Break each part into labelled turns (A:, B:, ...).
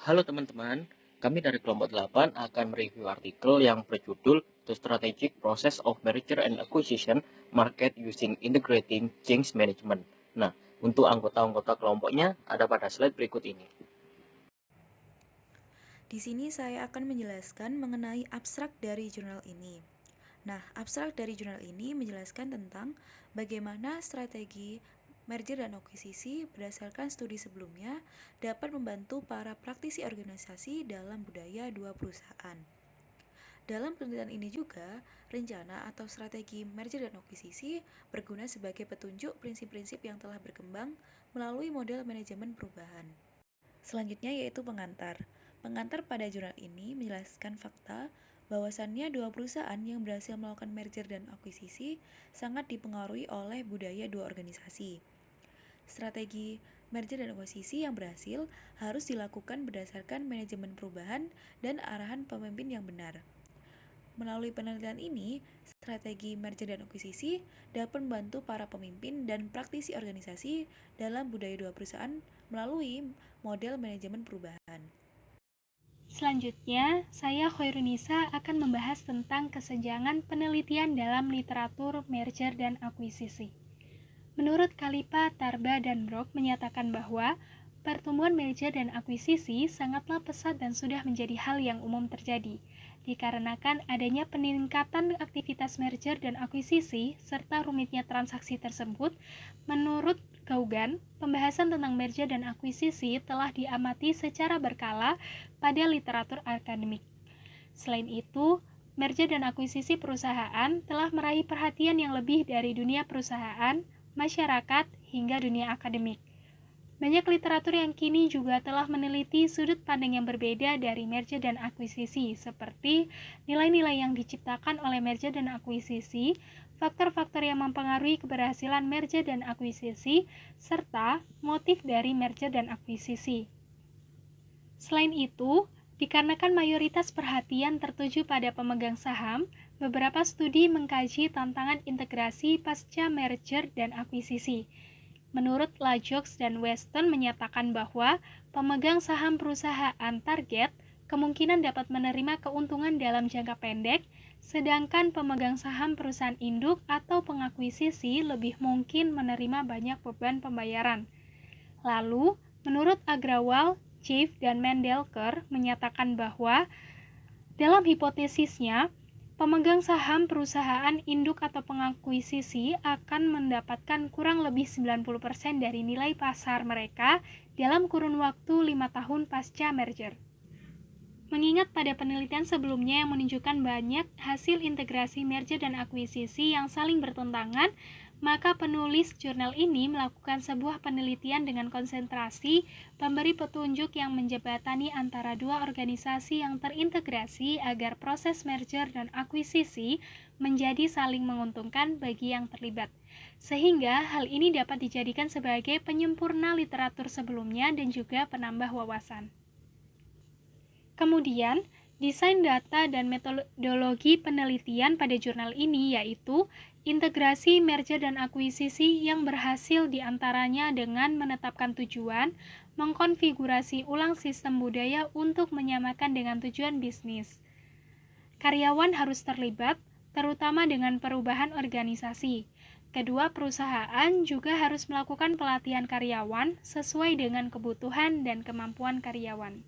A: Halo teman-teman, kami dari kelompok 8 akan mereview artikel yang berjudul The Strategic Process of Merger and Acquisition Market Using Integrating Change Management. Nah, untuk anggota-anggota kelompoknya ada pada slide berikut ini.
B: Di sini saya akan menjelaskan mengenai abstrak dari jurnal ini. Nah, abstrak dari jurnal ini menjelaskan tentang bagaimana strategi merger dan akuisisi berdasarkan studi sebelumnya dapat membantu para praktisi organisasi dalam budaya dua perusahaan. Dalam penelitian ini juga, rencana atau strategi merger dan akuisisi berguna sebagai petunjuk prinsip-prinsip yang telah berkembang melalui model manajemen perubahan. Selanjutnya yaitu pengantar. Pengantar pada jurnal ini menjelaskan fakta bahwasannya dua perusahaan yang berhasil melakukan merger dan akuisisi sangat dipengaruhi oleh budaya dua organisasi. Strategi merger dan akuisisi yang berhasil harus dilakukan berdasarkan manajemen perubahan dan arahan pemimpin yang benar. Melalui penelitian ini, strategi merger dan akuisisi dapat membantu para pemimpin dan praktisi organisasi dalam budaya dua perusahaan melalui model manajemen perubahan.
C: Selanjutnya, saya Khairunisa akan membahas tentang kesenjangan penelitian dalam literatur merger dan akuisisi. Menurut Kalipa, Tarba, dan Brock menyatakan bahwa pertumbuhan merger dan akuisisi sangatlah pesat dan sudah menjadi hal yang umum terjadi, dikarenakan adanya peningkatan aktivitas merger dan akuisisi serta rumitnya transaksi tersebut. Menurut Gauguin, pembahasan tentang merger dan akuisisi telah diamati secara berkala pada literatur akademik. Selain itu, merger dan akuisisi perusahaan telah meraih perhatian yang lebih dari dunia perusahaan, masyarakat, hingga dunia akademik. Banyak literatur yang kini juga telah meneliti sudut pandang yang berbeda dari merger dan akuisisi, seperti nilai-nilai yang diciptakan oleh merger dan akuisisi, faktor-faktor yang mempengaruhi keberhasilan merger dan akuisisi, serta motif dari merger dan akuisisi. Selain itu, dikarenakan mayoritas perhatian tertuju pada pemegang saham, beberapa studi mengkaji tantangan integrasi pasca merger dan akuisisi. Menurut Lajox dan Weston menyatakan bahwa pemegang saham perusahaan target kemungkinan dapat menerima keuntungan dalam jangka pendek, sedangkan pemegang saham perusahaan induk atau pengakuisisi lebih mungkin menerima banyak beban pembayaran. Lalu, menurut Agrawal, Chief, dan Mendelker menyatakan bahwa dalam hipotesisnya, pemegang saham perusahaan induk atau pengakuisisi akan mendapatkan kurang lebih 90% dari nilai pasar mereka dalam kurun waktu 5 tahun pasca merger. Mengingat pada penelitian sebelumnya yang menunjukkan banyak hasil integrasi merger dan akuisisi yang saling bertentangan, maka penulis jurnal ini melakukan sebuah penelitian dengan konsentrasi pemberi petunjuk yang menjembatani antara dua organisasi yang terintegrasi agar proses merger dan akuisisi menjadi saling menguntungkan bagi yang terlibat. Sehingga hal ini dapat dijadikan sebagai penyempurna literatur sebelumnya dan juga penambah wawasan. Kemudian, desain data dan metodologi penelitian pada jurnal ini yaitu integrasi merger dan akuisisi yang berhasil diantaranya dengan menetapkan tujuan, mengkonfigurasi ulang sistem budaya untuk menyamakan dengan tujuan bisnis. Karyawan harus terlibat, terutama dengan perubahan organisasi. Kedua perusahaan juga harus melakukan pelatihan karyawan sesuai dengan kebutuhan dan kemampuan karyawan.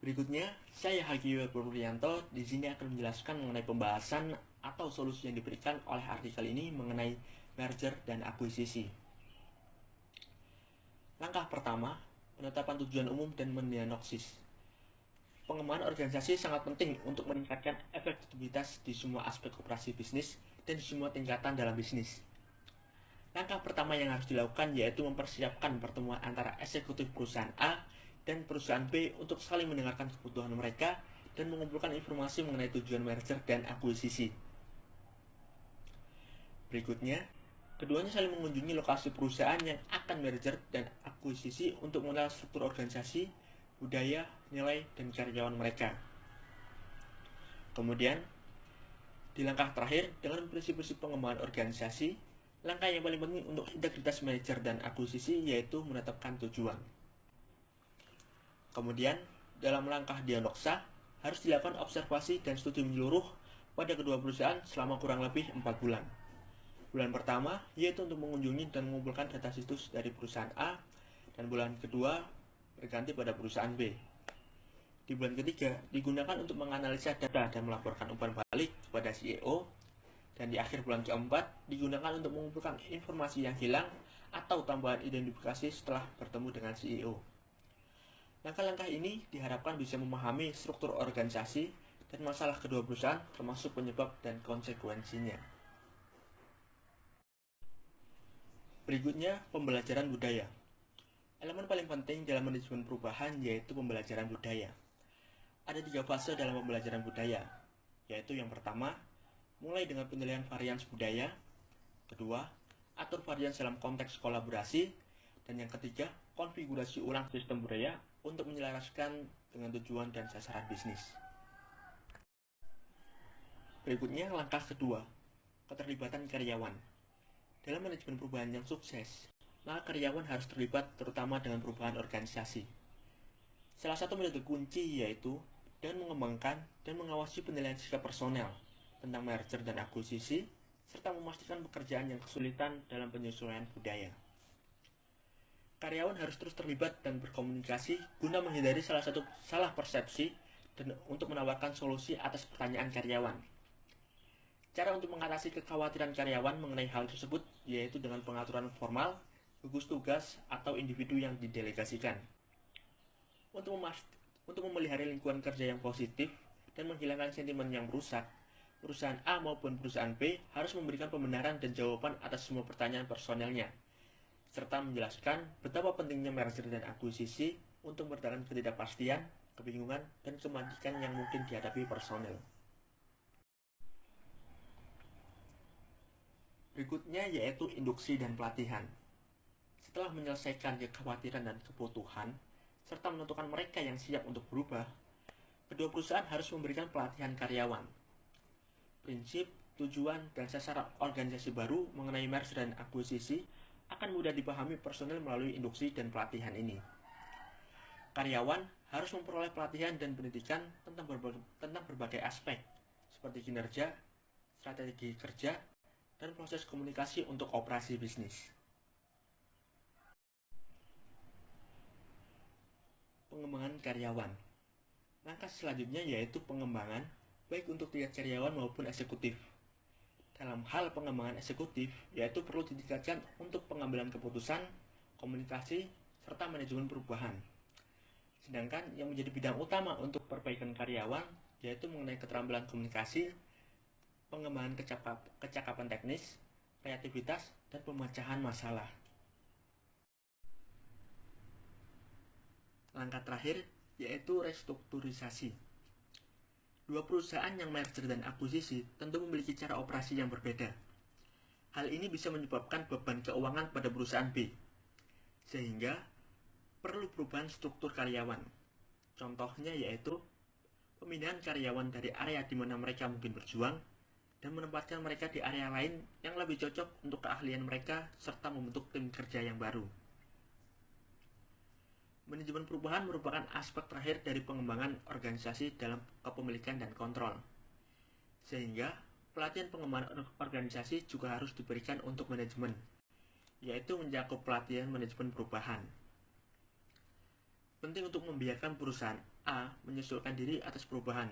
A: Berikutnya, saya Hagiwil Puryanto di sini akan menjelaskan mengenai pembahasan atau solusi yang diberikan oleh artikel ini mengenai merger dan akuisisi. Langkah pertama, penetapan tujuan umum dan mendiagnosis. Pengembangan organisasi sangat penting untuk meningkatkan efektivitas di semua aspek operasi bisnis dan di semua tingkatan dalam bisnis. Langkah pertama yang harus dilakukan yaitu mempersiapkan pertemuan antara eksekutif perusahaan A dan perusahaan B untuk saling mendengarkan kebutuhan mereka dan mengumpulkan informasi mengenai tujuan merger dan akuisisi. Berikutnya, keduanya saling mengunjungi lokasi perusahaan yang akan merger dan akuisisi untuk mengenal struktur organisasi, budaya, nilai, dan karyawan mereka. Kemudian, di langkah terakhir, dengan prinsip-prinsip pengembangan organisasi, langkah yang paling penting untuk integritas manajer dan akuisisi yaitu menetapkan tujuan. Kemudian, dalam langkah diagnosa, harus dilakukan observasi dan studi menyeluruh pada kedua perusahaan selama kurang lebih 4 bulan. Bulan pertama yaitu untuk mengunjungi dan mengumpulkan data situs dari perusahaan A, dan bulan kedua berganti pada perusahaan B. Di bulan ketiga digunakan untuk menganalisa data dan melaporkan umpan balik kepada CEO, dan di akhir bulan keempat digunakan untuk mengumpulkan informasi yang hilang atau tambahan identifikasi setelah bertemu dengan CEO. Langkah-langkah ini diharapkan bisa memahami struktur organisasi dan masalah kedua perusahaan termasuk penyebab dan konsekuensinya. Berikutnya, pembelajaran budaya. Elemen paling penting dalam manajemen perubahan yaitu pembelajaran budaya. Ada 3 fase dalam pembelajaran budaya, yaitu yang pertama, mulai dengan penilaian varians budaya, kedua, atur varians dalam konteks kolaborasi, dan yang ketiga, konfigurasi ulang sistem budaya untuk menyelaraskan dengan tujuan dan sasaran bisnis. Berikutnya, langkah kedua, keterlibatan karyawan. Dalam manajemen perubahan yang sukses, maka karyawan harus terlibat terutama dengan perubahan organisasi. Salah satu metode kunci yaitu dengan mengembangkan dan mengawasi penilaian sikap personel tentang merger dan akuisisi, serta memastikan pekerjaan yang kesulitan dalam penyesuaian budaya. Karyawan harus terus terlibat dan berkomunikasi guna menghindari salah persepsi dan untuk menawarkan solusi atas pertanyaan karyawan. Cara untuk mengatasi kekhawatiran karyawan mengenai hal tersebut yaitu dengan pengaturan formal, gugus tugas, atau individu yang didelegasikan. Untuk memelihara lingkungan kerja yang positif dan menghilangkan sentimen yang merusak, perusahaan A maupun perusahaan B harus memberikan pembenaran dan jawaban atas semua pertanyaan personelnya, serta menjelaskan betapa pentingnya merger dan akuisisi untuk meredakan ketidakpastian, kebingungan, dan kematikan yang mungkin dihadapi personel. Berikutnya yaitu induksi dan pelatihan. Setelah menyelesaikan kekhawatiran dan kebutuhan, serta menentukan mereka yang siap untuk berubah, kedua perusahaan harus memberikan pelatihan karyawan. Prinsip, tujuan, dan sasaran organisasi baru mengenai merger dan akuisisi akan mudah dipahami personel melalui induksi dan pelatihan ini. Karyawan harus memperoleh pelatihan dan pendidikan tentang berbagai aspek, seperti kinerja, strategi kerja, dan proses komunikasi untuk operasi bisnis. Pengembangan karyawan. Langkah selanjutnya yaitu pengembangan baik untuk tingkat karyawan maupun eksekutif. Dalam hal pengembangan eksekutif, yaitu perlu ditingkatkan untuk pengambilan keputusan, komunikasi, serta manajemen perubahan. Sedangkan yang menjadi bidang utama untuk perbaikan karyawan yaitu mengenai keterampilan komunikasi, pengembangan kecakapan teknis, kreativitas, dan pemecahan masalah. Langkah terakhir yaitu restrukturisasi. Dua perusahaan yang merger dan akuisisi tentu memiliki cara operasi yang berbeda. Hal ini bisa menyebabkan beban keuangan pada perusahaan B, sehingga perlu perubahan struktur karyawan. Contohnya yaitu pemindahan karyawan dari area di mana mereka mungkin berjuang dan menempatkan mereka di area lain yang lebih cocok untuk keahlian mereka serta membentuk tim kerja yang baru. Manajemen perubahan merupakan aspek terakhir dari pengembangan organisasi dalam kepemilikan dan kontrol. Sehingga, pelatihan pengembangan organisasi juga harus diberikan untuk manajemen, yaitu mencakup pelatihan manajemen perubahan. Penting untuk membiarkan perusahaan A menyesuaikan diri atas perubahan,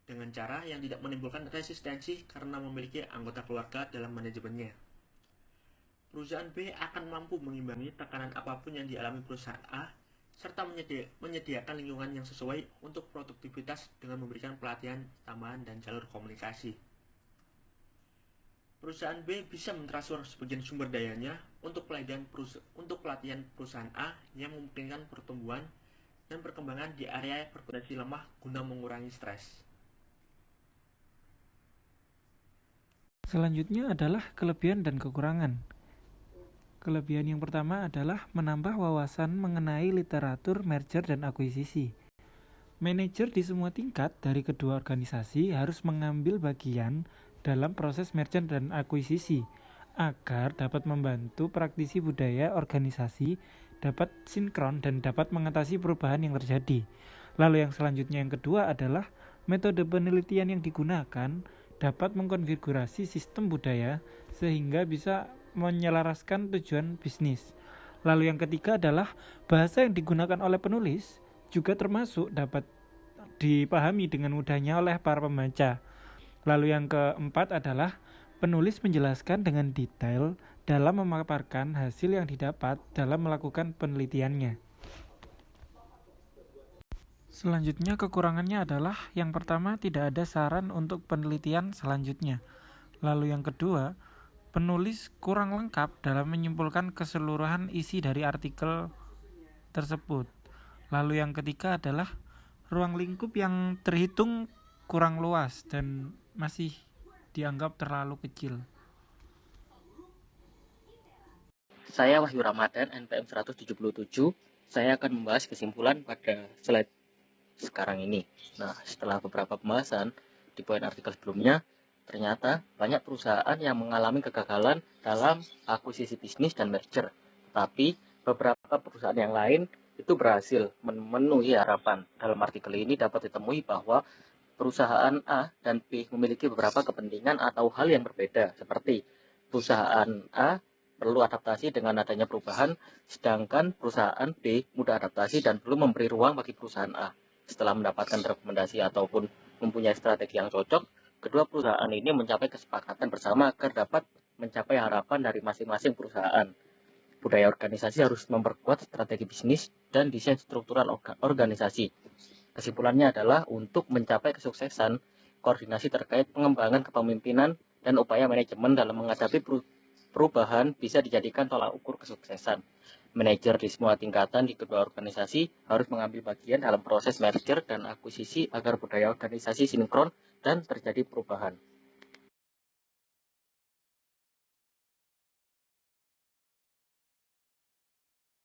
A: dengan cara yang tidak menimbulkan resistensi karena memiliki anggota keluarga dalam manajemennya. Perusahaan B akan mampu mengimbangi tekanan apapun yang dialami perusahaan A, serta menyediakan lingkungan yang sesuai untuk produktivitas dengan memberikan pelatihan tambahan dan jalur komunikasi. Perusahaan B bisa mentransfer sebagian sumber dayanya untuk pelatihan perusahaan A yang memungkinkan pertumbuhan dan perkembangan di area berpotensi lemah guna mengurangi stres.
D: Selanjutnya adalah kelebihan dan kekurangan. Kelebihan yang pertama adalah menambah wawasan mengenai literatur merger dan akuisisi. Manajer di semua tingkat dari kedua organisasi harus mengambil bagian dalam proses merger dan akuisisi agar dapat membantu praktisi budaya organisasi dapat sinkron dan dapat mengatasi perubahan yang terjadi. Lalu yang selanjutnya yang kedua adalah metode penelitian yang digunakan dapat mengkonfigurasi sistem budaya sehingga bisa menyelaraskan tujuan bisnis. Lalu yang ketiga adalah bahasa yang digunakan oleh penulis juga termasuk dapat dipahami dengan mudahnya oleh para pembaca. Lalu yang keempat adalah penulis menjelaskan dengan detail dalam memaparkan hasil yang didapat dalam melakukan penelitiannya. Selanjutnya kekurangannya adalah yang pertama tidak ada saran untuk penelitian selanjutnya. Lalu yang kedua, penulis kurang lengkap dalam menyimpulkan keseluruhan isi dari artikel tersebut. Lalu yang ketiga adalah ruang lingkup yang terhitung kurang luas dan masih dianggap terlalu kecil.
A: Saya Wahyu Ramadan, NPM 177. Saya akan membahas kesimpulan pada slide sekarang ini. Nah, setelah beberapa pembahasan di poin artikel sebelumnya, ternyata banyak perusahaan yang mengalami kegagalan dalam akuisisi bisnis dan merger. Tetapi beberapa perusahaan yang lain itu berhasil memenuhi harapan. Dalam artikel ini dapat ditemui bahwa perusahaan A dan B memiliki beberapa kepentingan atau hal yang berbeda, seperti perusahaan A perlu adaptasi dengan adanya perubahan, sedangkan perusahaan B mudah adaptasi dan belum memberi ruang bagi perusahaan A. Setelah mendapatkan rekomendasi ataupun mempunyai strategi yang cocok, kedua perusahaan ini mencapai kesepakatan bersama agar dapat mencapai harapan dari masing-masing perusahaan. Budaya organisasi harus memperkuat strategi bisnis dan desain struktural organisasi. Kesimpulannya adalah untuk mencapai kesuksesan, koordinasi terkait pengembangan kepemimpinan dan upaya manajemen dalam menghadapi perubahan bisa dijadikan tolak ukur kesuksesan. Manajer di semua tingkatan di kedua organisasi harus mengambil bagian dalam proses merger dan akuisisi agar budaya organisasi sinkron dan terjadi perubahan.